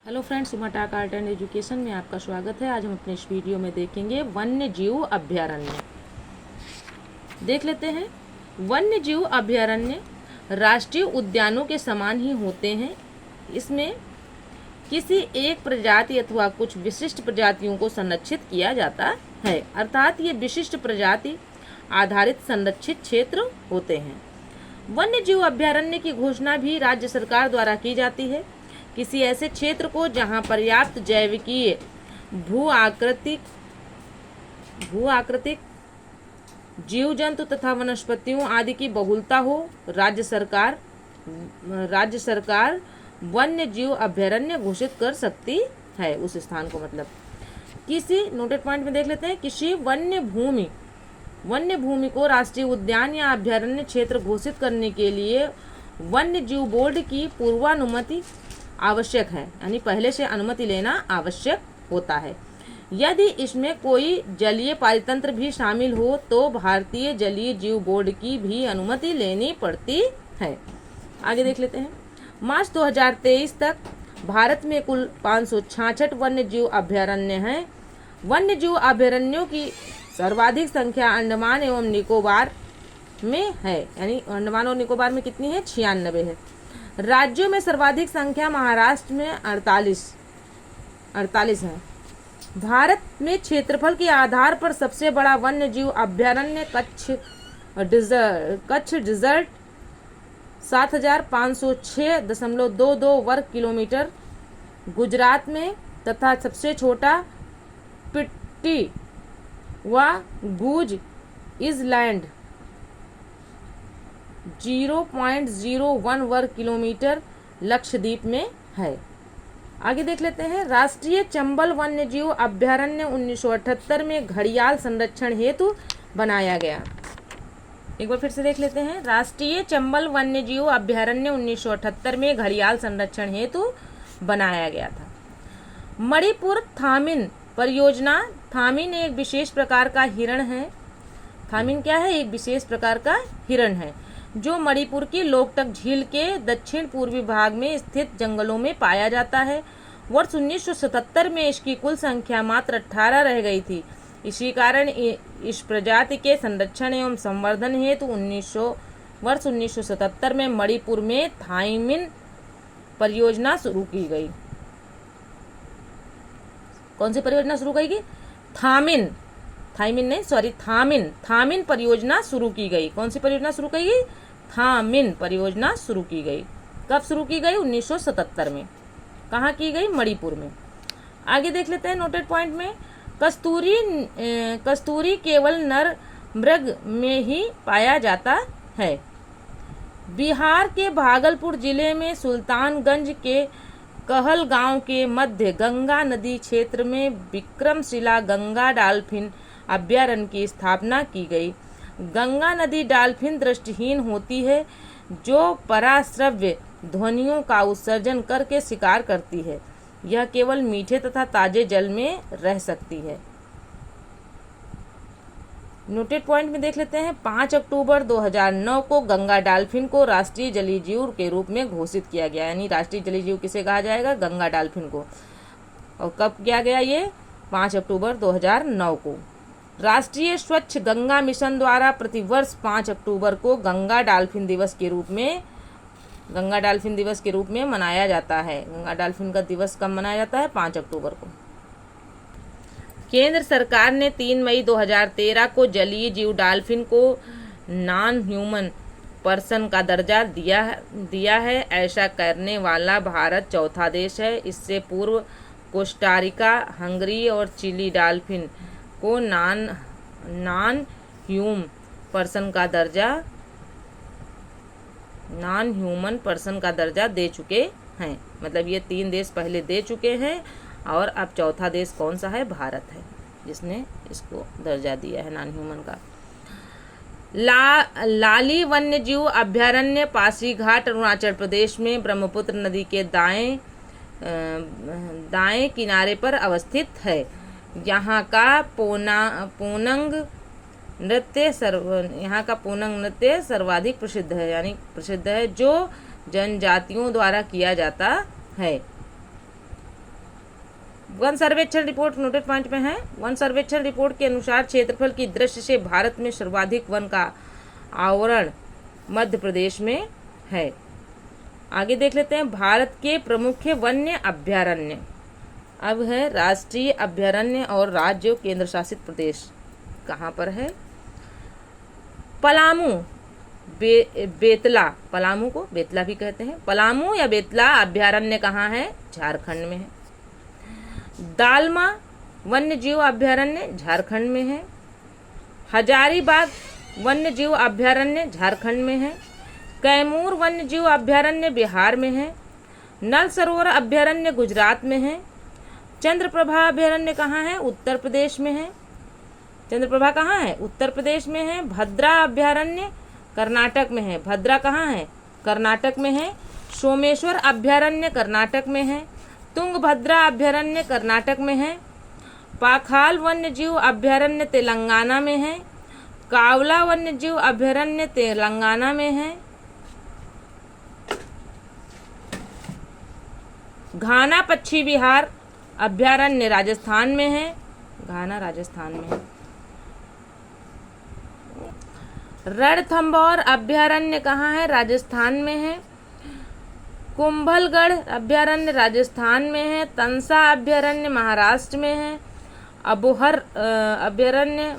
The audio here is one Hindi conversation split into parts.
हेलो फ्रेंड्स, सुमा टाक आर्ट एंड एजुकेशन में आपका स्वागत है। आज हम अपने इस वीडियो में देखेंगे वन्य जीव अभयारण्य। देख लेते हैं। वन्य जीव अभयारण्य राष्ट्रीय उद्यानों के समान ही होते हैं। इसमें किसी एक प्रजाति अथवा कुछ विशिष्ट प्रजातियों को संरक्षित किया जाता है, अर्थात ये विशिष्ट प्रजाति आधारित संरक्षित क्षेत्र होते हैं। वन्य जीव अभयारण्य की घोषणा भी राज्य सरकार द्वारा की जाती है। किसी ऐसे क्षेत्र को जहां पर्याप्त जैविकीय भू आकृतिक जीव जंतु तथा वनस्पतियों आदि की बहुलता हो, राज्य सरकार वन्य जीव अभयारण्य घोषित कर सकती है उस स्थान को। मतलब किसी नोटेड पॉइंट में देख लेते हैं। किसी वन्य भूमि को राष्ट्रीय उद्यान या अभयारण्य क्षेत्र घोषित करने के लिए वन्य जीव बोर्ड की पूर्वानुमति आवश्यक है, यानी पहले से अनुमति लेना आवश्यक होता है। यदि इसमें कोई जलीय पारितंत्र भी शामिल हो तो भारतीय जलीय जीव बोर्ड की भी अनुमति लेनी पड़ती है। आगे देख लेते हैं। मार्च 2023 तक भारत में कुल 566 वन्य जीव अभयारण्य हैं। वन्य जीव अभयारण्यों की सर्वाधिक संख्या अंडमान एवं निकोबार में है, यानी अंडमान और निकोबार में कितनी है? 96 है। राज्यों में सर्वाधिक संख्या महाराष्ट्र में 48 है। भारत में क्षेत्रफल के आधार पर सबसे बड़ा वन्य जीव अभयारण्य कच्छ डिजर्ट 7506.22 वर्ग किलोमीटर गुजरात में तथा सबसे छोटा पिट्टी व गुज इजलैंड 0.01 वर्ग किलोमीटर लक्षद्वीप में है। आगे देख लेते हैं। राष्ट्रीय चंबल वन्य जीव अभयारण्य 1978 में घड़ियाल संरक्षण हेतु बनाया गया। एक बार फिर से देख लेते हैं। राष्ट्रीय चंबल वन्य जीव अभयारण्य 1978 में घड़ियाल संरक्षण हेतु बनाया गया था। मणिपुर थामिन परियोजना। थामिन एक विशेष प्रकार का हिरण है। थामिन क्या है? एक विशेष प्रकार का हिरण है जो मणिपुर की लोकटक झील के दक्षिण पूर्वी भाग में स्थित जंगलों में पाया जाता है। वर्ष 1977 में इसकी कुल संख्या मात्र 18 रह गई थी। इसी कारण इस प्रजाति के संरक्षण एवं संवर्धन हेतु वर्ष 1977 में मणिपुर में थामिन परियोजना शुरू की गई। कौन सी परियोजना शुरू की गई? थामिन परियोजना शुरू की गई। कौन सी परियोजना शुरू की गई? थामिन परियोजना शुरू की गई। कब शुरू की गई? 1977 में। कहाँ की गई? मणिपुर में। आगे देख लेते हैं नोटेड पॉइंट में। कस्तूरी केवल नर मृग में ही पाया जाता है। बिहार के भागलपुर जिले में सुल्तानगंज के कहल गांव के मध्य गंगा नदी क्षेत्र में विक्रमशिला गंगा डॉल्फिन अभयारण्य की स्थापना की गई। गंगा नदी डॉल्फिन दृष्टिहीन होती है जो पराश्रव्य ध्वनियों का उत्सर्जन करके शिकार करती है। यह केवल मीठे तथा ताजे जल में रह सकती है। नोटेड पॉइंट में देख लेते हैं। 5 अक्टूबर 2009 को गंगा डॉल्फिन को राष्ट्रीय जलीय जीव के रूप में घोषित किया गया, यानी राष्ट्रीय जलीय जीव किसे कहा जाएगा? गंगा डॉल्फिन को। और कब किया गया ये? 5 अक्टूबर 2009 को। राष्ट्रीय स्वच्छ गंगा मिशन द्वारा प्रतिवर्ष 5 अक्टूबर को गंगा डॉल्फिन दिवस के रूप में मनाया जाता है। गंगा डॉल्फिन का दिवस कब मनाया जाता है? 5 अक्टूबर को। केंद्र सरकार ने 3 मई 2013 को जलीय जीव डॉल्फिन को नॉन ह्यूमन पर्सन का दर्जा दिया है। ऐसा करने वाला भारत चौथा देश है। इससे पूर्व कोस्टारिका, हंगरी और चिली डॉल्फिन को नॉन ह्यूमन पर्सन का दर्जा दे चुके हैं। मतलब ये 3 देश पहले दे चुके हैं और अब चौथा देश कौन सा है? भारत है, जिसने इसको दर्जा दिया है नॉन ह्यूमन का। लाली वन्य जीव अभयारण्य पासीघाट अरुणाचल प्रदेश में ब्रह्मपुत्र नदी के दाएं किनारे पर अवस्थित है। यहाँ का पोनंग नृत्य सर्वाधिक प्रसिद्ध है, यानी प्रसिद्ध है, जो जनजातियों द्वारा किया जाता है। वन सर्वेक्षण रिपोर्ट नोटेड पॉइंट में है। वन सर्वेक्षण रिपोर्ट के अनुसार क्षेत्रफल की दृष्टि से भारत में सर्वाधिक वन का आवरण मध्य प्रदेश में है। आगे देख लेते हैं भारत के प्रमुख वन्य अभयारण्य। अब है राष्ट्रीय अभयारण्य और राज्य केंद्र शासित प्रदेश कहाँ पर है। पलामू, बेतला, पलामू को बेतला भी कहते हैं। पलामू या बेतला अभयारण्य कहाँ है? झारखंड में है। दालमा वन्य जीव अभयारण्य झारखंड में है। हजारीबाग वन्य जीव अभयारण्य झारखंड में है। कैमूर वन्य जीव अभयारण्य बिहार में है। नल सरोवर अभयारण्य गुजरात में है। चंद्रप्रभा अभयारण्य कहाँ है? उत्तर प्रदेश में है। चंद्रप्रभा कहाँ है? उत्तर प्रदेश में है। भद्रा अभयारण्य कर्नाटक में है। भद्रा कहाँ है? कर्नाटक में है। सोमेश्वर अभयारण्य कर्नाटक में है। तुंगभद्रा अभयारण्य कर्नाटक में है। पाखाल वन्य जीव अभयारण्य तेलंगाना में है। कावला वन्य जीव अभयारण्य तेलंगाना में है। घाना पक्षी विहार अभयारण्य राजस्थान में है। घाना राजस्थान में है। रणथंभौर अभयारण्य कहाँ है? राजस्थान में है। कुंभलगढ़ अभयारण्य राजस्थान में है। तंसा अभयारण्य महाराष्ट्र में है। अबोहर अभयारण्य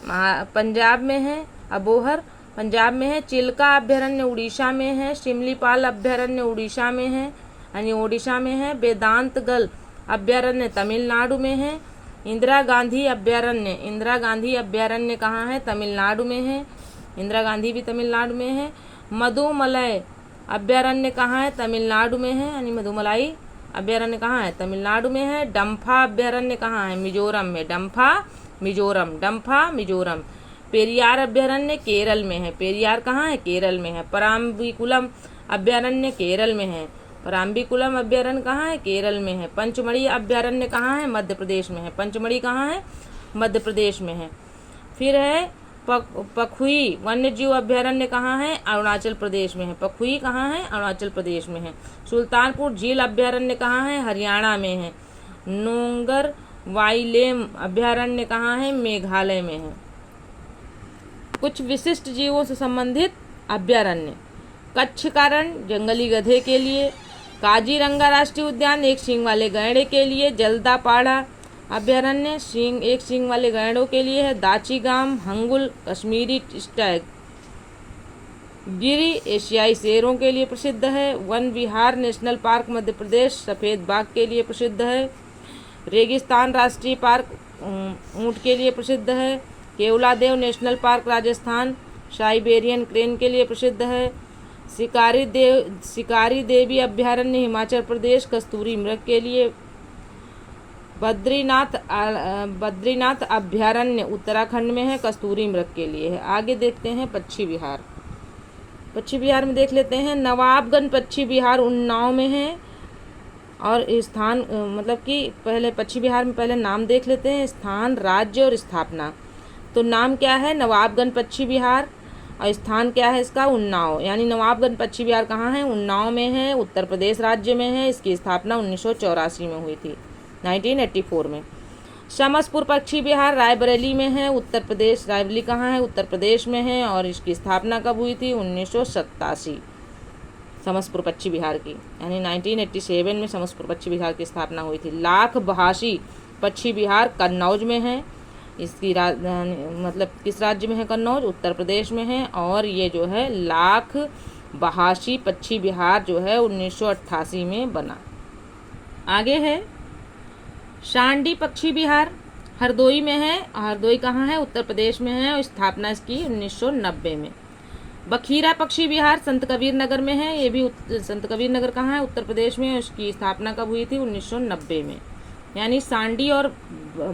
पंजाब में है। अबोहर पंजाब में है। चिल्का अभयारण्य उड़ीसा में है। शिमलीपाल अभयारण्य उड़ीसा में है यानी ओडिशा में है। वेदांतगल अभयारण्य तमिलनाडु में है। इंदिरा गांधी अभयारण्य कहाँ है? तमिलनाडु में है। इंदिरा गांधी भी तमिलनाडु में है। मधुमलय अभयारण्य कहाँ है? तमिलनाडु में है यानी मधुमलाई अभयारण्य कहाँ है? तमिलनाडु में है। डम्फा अभयारण्य कहाँ है? मिजोरम में। डम्फा मिजोरम। पेरियार अभयारण्य केरल में है। पेरियार कहाँ है? केरल में है। पराम्बिकुलम अभयारण्य केरल में है। पराम्बिकुलम अभयारण्य कहाँ है? केरल में है। पंचमढ़ी अभयारण्य कहाँ है? मध्य प्रदेश में है। पंचमढ़ी कहाँ है? मध्य प्रदेश में है। फिर है पखुई वन्य जीव अभयारण्य कहाँ है? अरुणाचल प्रदेश में है। पखुई कहाँ है? अरुणाचल प्रदेश में है। सुल्तानपुर झील अभयारण्य कहाँ है? हरियाणा में है। नोंगर वाइलेम अभयारण्य कहाँ है? मेघालय में है। कुछ विशिष्ट जीवों से संबंधित अभयारण्य। कच्छ का रण जंगली गधे के लिए। काजीरंगा राष्ट्रीय उद्यान एक सींग वाले गैंडे के लिए। जल्दापाड़ा अभयारण्य एक सींग वाले गैंडों के लिए है। दाचीगाम हंगुल कश्मीरी स्टैग। गिरी एशियाई शेरों के लिए प्रसिद्ध है। वन विहार नेशनल पार्क मध्य प्रदेश सफ़ेद बाघ के लिए प्रसिद्ध है। रेगिस्तान राष्ट्रीय पार्क ऊँट के लिए प्रसिद्ध है। Keoladeo national park Rajasthan Siberian crane के लिए प्रसिद्ध है। शिकारी देवी अभयारण्य हिमाचल प्रदेश कस्तूरी मृग के लिए। बद्रीनाथ अभयारण्य उत्तराखंड में है, कस्तूरी मृग के लिए है। आगे देखते हैं पक्षी विहार। पक्षी विहार में देख लेते हैं नवाबगंज पक्षी विहार उन्नाव में है। और स्थान मतलब कि पहले पक्षी विहार में पहले नाम देख लेते हैं, स्थान, राज्य और स्थापना। तो नाम क्या है? नवाबगंज पक्षी विहार। और स्थान क्या है इसका? उन्नाव। यानी नवाबगंज पक्षी विहार कहाँ है? उन्नाव में है, उत्तर प्रदेश राज्य में है। इसकी स्थापना 1984 में हुई थी, 1984 में। शमसपुर पक्षी विहार रायबरेली में है, उत्तर प्रदेश। रायबरेली कहाँ है? उत्तर प्रदेश में है। और इसकी स्थापना कब हुई थी? 1987 शमसपुर पक्षी विहार की, यानी 1987 में शमसपुर पक्षी विहार की स्थापना हुई थी। लाख बहासी पक्षी विहार कन्नौज में है। इसकी मतलब किस राज्य में है? कन्नौज उत्तर प्रदेश में है। और ये जो है लाख बहासी पक्षी विहार जो है 1988 में बना। आगे है शांडी पक्षी विहार हरदोई में है। हरदोई कहाँ है? उत्तर प्रदेश में है। और स्थापना इसकी 1990 में। बखीरा पक्षी विहार संत कबीर नगर में है। ये भी संत कबीर नगर कहाँ है? उत्तर प्रदेश में। उसकी स्थापना कब हुई थी? 1990 में। यानी सांडी और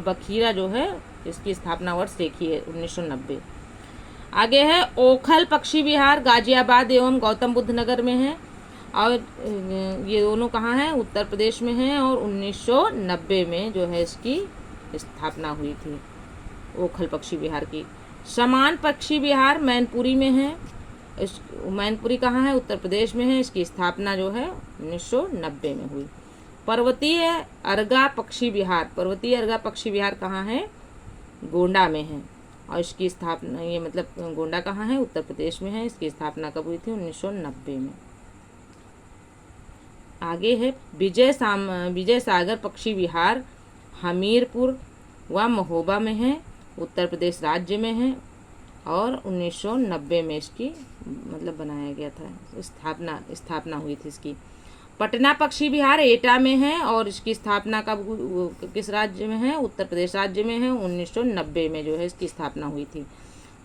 बखीरा जो है इसकी स्थापना वर्ष देखिए 1990। आगे है ओखल पक्षी विहार गाजियाबाद एवं गौतम बुद्ध नगर में है। और ये दोनों कहाँ हैं? उत्तर प्रदेश में हैं। और 1990 में जो है इसकी स्थापना हुई थी ओखल पक्षी विहार की। समान पक्षी विहार मैनपुरी में है। मैनपुरी कहाँ है? उत्तर प्रदेश में है। इसकी स्थापना जो है 1990 में हुई। पर्वतीय अर्गा पक्षी विहार, पर्वतीय अर्गा पक्षी विहार कहाँ है? गोंडा में है। और इसकी स्थापना, ये मतलब गोंडा कहाँ है? उत्तर प्रदेश में है। इसकी स्थापना कब हुई थी? 1990 में। आगे है विजय सागर पक्षी विहार, हमीरपुर व महोबा में है, उत्तर प्रदेश राज्य में है। और 1990 में इसकी मतलब बनाया गया था, स्थापना हुई थी इसकी। पटना पक्षी विहार एटा में है और इसकी स्थापना कब किस राज्य में है? उत्तर प्रदेश राज्य में है। 1990 में जो है इसकी स्थापना हुई थी।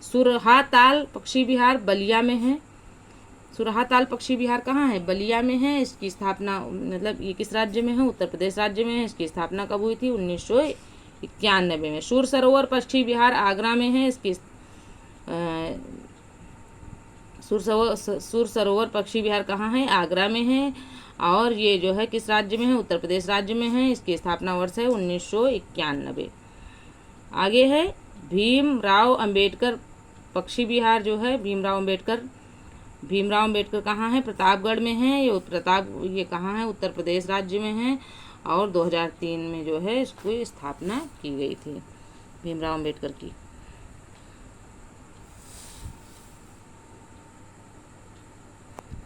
सुरहाताल पक्षी विहार बलिया में है। सुरहाताल पक्षी विहार कहाँ है? बलिया में है। इसकी स्थापना मतलब ये किस राज्य में है? उत्तर प्रदेश राज्य में है। इसकी स्थापना कब हुई थी? 1991 में। सूर सरोवर पक्षी विहार आगरा में है। इसकी सूर सरोवर पक्षी विहार कहाँ है? आगरा में है। और ये जो है किस राज्य में है? उत्तर प्रदेश राज्य में है। इसकी स्थापना वर्ष है 1991। आगे है भीमराव अंबेडकर पक्षी विहार जो है भीमराव अंबेडकर कहाँ है? प्रतापगढ़ में है। ये कहाँ है? उत्तर प्रदेश राज्य में है। और 2003 में जो है इसकी स्थापना की गई थी भीमराव अंबेडकर की।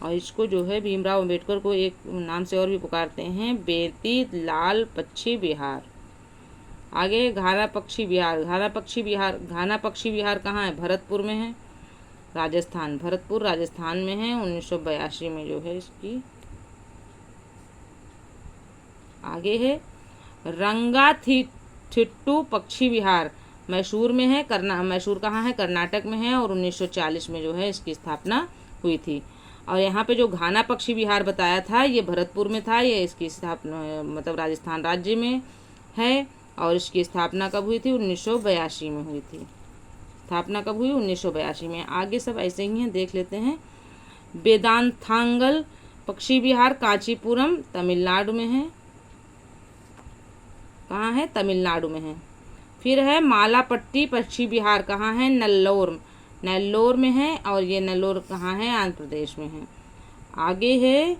और इसको जो है भीमराव अंबेडकर को एक नाम से और भी पुकारते हैं, बेती लाल पक्षी विहार। आगे घाना पक्षी विहार। घाना पक्षी विहार कहाँ है? भरतपुर में है, राजस्थान। भरतपुर राजस्थान में है। 1982 में जो है इसकी। आगे है रंगाथिट्टू पक्षी विहार, मैसूर में है। मैसूर कहाँ है? कर्नाटक में है। और 1940 में जो है इसकी स्थापना हुई थी। और यहाँ पे जो घाना पक्षी विहार बताया था ये भरतपुर में था। ये इसकी स्थापना मतलब राजस्थान राज्य में है। और इसकी स्थापना कब हुई थी? 1982 में हुई थी। स्थापना कब हुई? 1982 में। आगे सब ऐसे ही हैं, देख लेते हैं। वेदांतांगल पक्षी विहार कांचीपुरम तमिलनाडु में है। कहाँ है? तमिलनाडु में है। फिर है मालापट्टी पक्षी विहार कहाँ है? नेल्लोर में है। और ये नेल्लोर कहाँ है? आंध्र प्रदेश में है। आगे है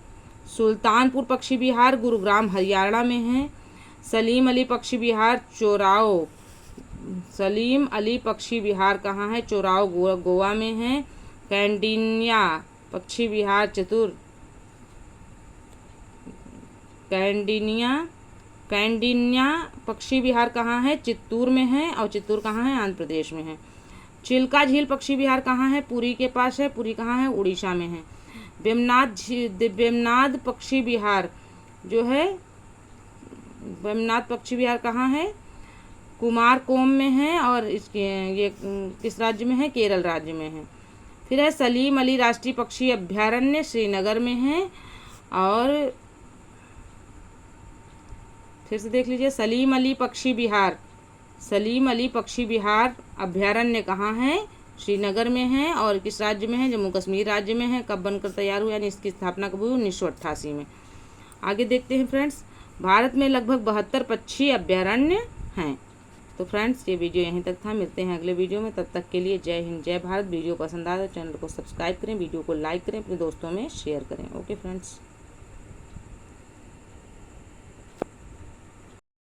सुल्तानपुर पक्षी विहार गुरुग्राम हरियाणा में है। सलीम अली पक्षी विहार कहाँ है? चोराव गोवा में है। कैंडिनिया पक्षी विहार कैंडिनिया पक्षी विहार कहाँ है? चित्तूर में है। और चित्तूर कहाँ है? आंध्र प्रदेश में है। चिल्का झील पक्षी विहार कहाँ है? पुरी के पास है। पुरी कहाँ है? उड़ीसा में है। वेमनाद पक्षी विहार जो है वेमनाद पक्षी विहार कहाँ है? कुमारकोम में है। और इसके ये किस राज्य में है? केरल राज्य में है। फिर है सलीम अली राष्ट्रीय पक्षी अभ्यारण्य श्रीनगर में है। और फिर से देख लीजिए सलीम अली पक्षी विहार अभ्यारण्य कहाँ है? श्रीनगर में है। और किस राज्य में है? जम्मू कश्मीर राज्य में है। कब बनकर तैयार हुआ यानी इसकी स्थापना कब हुई? 1988 में। आगे देखते हैं फ्रेंड्स, भारत में लगभग 72 पक्षी अभ्यारण्य हैं। तो फ्रेंड्स ये वीडियो यहीं तक था, मिलते हैं अगले वीडियो में। तब तक के लिए जय हिंद जय भारत। वीडियो पसंद आए तो चैनल को सब्सक्राइब करें, वीडियो को लाइक करें, अपने दोस्तों में शेयर करें। Okay friends.